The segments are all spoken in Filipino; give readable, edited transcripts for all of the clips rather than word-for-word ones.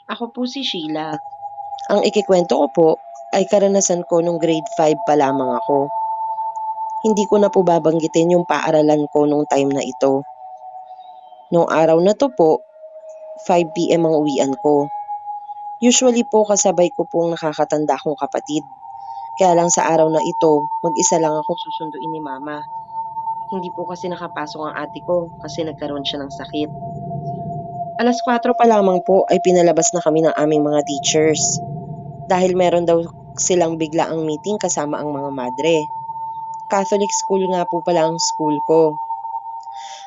Ako po si Sheila. Ang ikikwento ko po ay karanasan ko nung grade 5 pa lamang ako. Hindi ko na po babanggitin yung paaralan ko nung time na ito. Nung araw na to po, 5 p.m. ang uwian ko. Usually po kasabay ko pong nakakatanda kong kapatid. Kaya lang sa araw na ito, mag-isa lang akong susunduin ni mama. Hindi po kasi nakapasok ang ate ko kasi nagkaroon siya ng sakit. Alas 4 pa lamang po ay pinalabas na kami ng aming mga teachers. Dahil meron daw silang biglaang meeting kasama ang mga madre. Catholic school nga po pala ang school ko.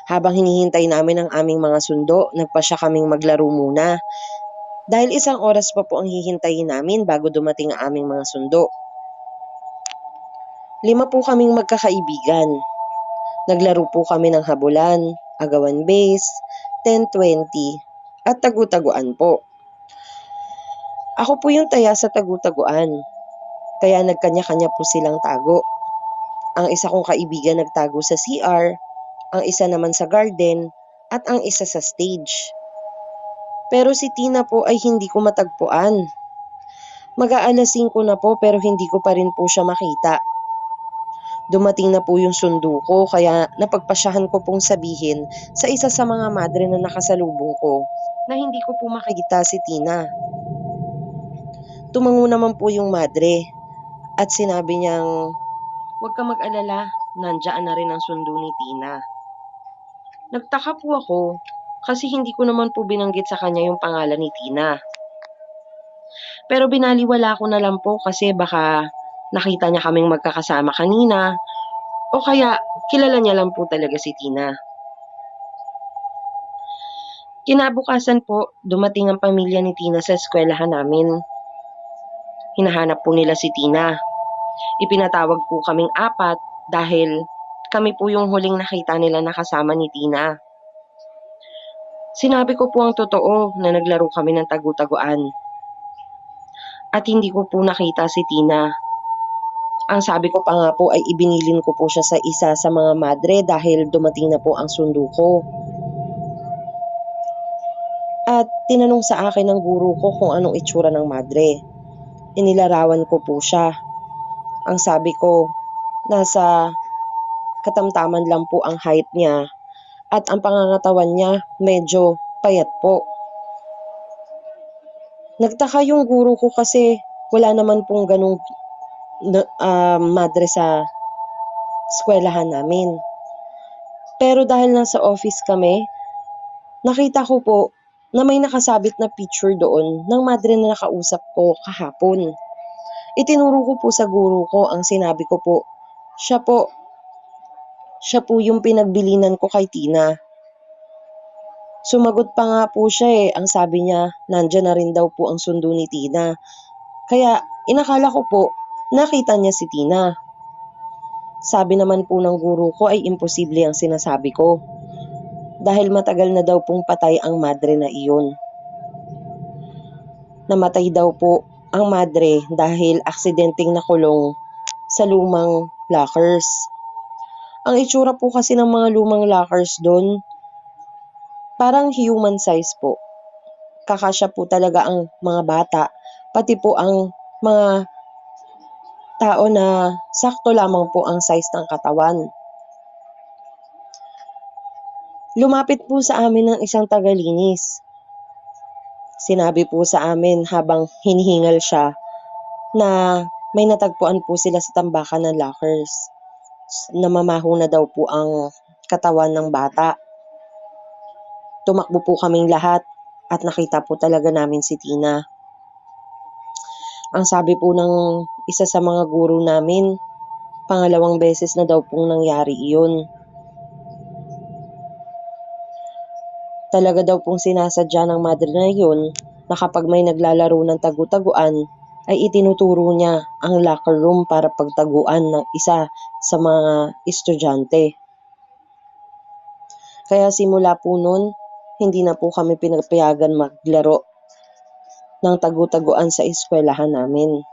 Habang hinihintay namin ang aming mga sundo, nagpasya kaming maglaro muna. Dahil isang oras pa po ang hihintayin namin bago dumating ang aming mga sundo. 5 po kaming magkakaibigan. Naglaro po kami ng habulan, agawan base, 10-20, at tagu-taguan po. Ako po yung taya sa tagu-taguan, kaya nagkanya-kanya po silang tago. Ang isa kong kaibigan nagtago sa CR, ang isa naman sa garden, at ang isa sa stage. Pero si Tina po ay hindi ko matagpuan. Mag-aalas 5 na po pero hindi ko pa rin po siya makita. Dumating na po yung sundo ko kaya napagpasyahan ko pong sabihin sa isa sa mga madre na nakasalubong ko na hindi ko po makita si Tina. Tumango naman po yung madre at sinabi niyang, "Huwag ka mag-alala, nandiyan na rin ang sundo ni Tina." Nagtaka po ako kasi hindi ko naman po binanggit sa kanya yung pangalan ni Tina. Pero binaliwala ko na lang po kasi baka nakita niya kaming magkakasama kanina o kaya kilala niya lang po talaga si Tina. Kinabukasan po, dumating ang pamilya ni Tina sa eskwelahan namin. Hinahanap po nila si Tina. Ipinatawag po kaming apat dahil kami po yung huling nakita nila nakasama ni Tina. Sinabi ko po ang totoo na naglaro kami ng tagu-taguan. At hindi ko po nakita si Tina. Ang sabi ko pa nga po ay ibinilin ko po siya sa isa sa mga madre dahil dumating na po ang sundo ko. At tinanong sa akin ng guro ko kung anong itsura ng madre. Inilarawan ko po siya. Ang sabi ko, nasa katamtaman lang po ang height niya at ang pangangatawan niya medyo payat po. Nagtaka yung guro ko kasi wala naman pong ganong madre sa eskwelahan namin. Pero dahil nasa office kami, nakita ko po na may nakasabit na picture doon ng madre na nakausap ko kahapon. Itinuro ko po sa guro ko ang sinabi ko po, siya po yung pinagbilinan ko kay Tina. Sumagot pa nga po siya ang sabi niya, nandyan na rin daw po ang sundo ni Tina. Kaya inakala ko po, nakita niya si Tina. Sabi naman po ng guro ko ay imposible ang sinasabi ko. Dahil matagal na daw pong patay ang madre na iyon. Namatay daw po ang madre dahil aksidenteng nakulong sa lumang lockers. Ang itsura po kasi ng mga lumang lockers doon, parang human size po. Kakasya po talaga ang mga bata, pati po ang mga tao na sakto lamang po ang size ng katawan. Lumapit po sa amin ng isang tagalinis. Sinabi po sa amin habang hinihingal siya na may natagpuan po sila sa tambakan ng lockers. Namamaho na daw po ang katawan ng bata. Tumakbo po kaming lahat at nakita po talaga namin si Tina. Ang sabi po ng isa sa mga guro namin, pangalawang beses na daw pong nangyari iyon. Talaga daw pong sinasadya ng madre na yun na kapag may naglalaro ng tagu-taguan, ay itinuturo niya ang locker room para pagtaguan ng isa sa mga estudyante. Kaya simula po nun, hindi na po kami pinapayagan maglaro ng tagu-taguan sa eskwelahan namin.